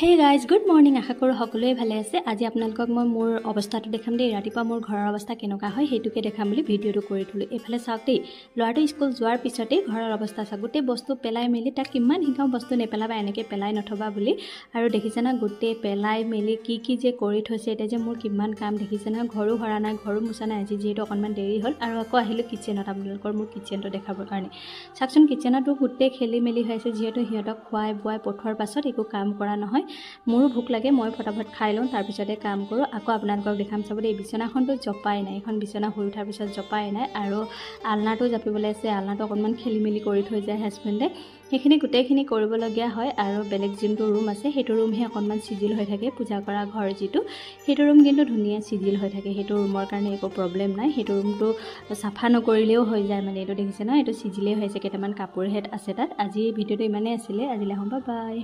Hey guys good morning. আশা কৰোঁ সকলোৱে ভালে আছে। আজি আপোনালোকক মই মোৰ অৱস্থাটো দেখাম দেই। ৰাতিপুৱা মোৰ ঘৰৰ অৱস্থা কেনেকুৱা হয় সেইটোকে দেখাম বুলি ভিডিঅ'টো কৰি থ'লোঁ। এইফালে চাওক দেই, ল'ৰাটো স্কুল যোৱাৰ পিছতেই ঘৰৰ অৱস্থা চাওক। গোটেই বস্তু পেলাই মেলি তাক কিমান শিকাওঁ বস্তু নেপেলাবা, এনেকৈ পেলাই নথবা বুলি। আৰু দেখিছে না গোটেই পেলাই মেলি কি যে কৰি থৈছে। এতিয়া যে মোৰ কিমান কাম দেখিছে নহয়, ঘৰো সৰা নাই, ঘৰো মোচা নাই। আজি যিহেতু অকণমান দেৰি হ'ল আৰু আকৌ আহিলোঁ কিটচেনত আপোনালোকৰ মোৰ কিটচেনটো দেখাবৰ কাৰণে। চাওকচোন কিটচেনতো গোটেই খেলি মেলি হৈ আছে, যিহেতু সিহঁতক খুৱাই বোৱাই পঠোৱাৰ পাছত একো কাম কৰা নহয়। মোৰো ভোক লাগে, মই ফটাফট খাই লওঁ, তাৰপিছতে কাম কৰোঁ। আকৌ আপোনালোকক দেখাম চাব দেই। বিচনাখনতো জপাই নাই, এখন বিচনা শুই উঠাৰ পিছত জপাই নাই। আৰু আলনাটো জাপিবলৈ আছে, আলনাটো অকণমান খেলি মেলি কৰি থৈ যায় হাজবেণ্ডে। সেইখিনি গোটেইখিনি কৰিবলগীয়া হয়। আৰু বেলেগ যোনটো ৰুম আছে সেইটো ৰুমহে অকণমান চিজিল হৈ থাকে। পূজা কৰা ঘৰ যিটো, সেইটো ৰুম কিন্তু ধুনীয়া চিজিল হৈ থাকে। সেইটো ৰুমৰ কাৰণে একো প্ৰব্লেম নাই। সেইটো ৰুমটো চাফা নকৰিলেও হৈ যায় মানে। এইটো দেখিছে ন, এইটো চিজিলেই হৈছে। কেইটামান কাপোৰ হেড আছে তাত। আজি ভিডিঅ'টো ইমানেই আছিলে। আজিলৈ বাই বাই।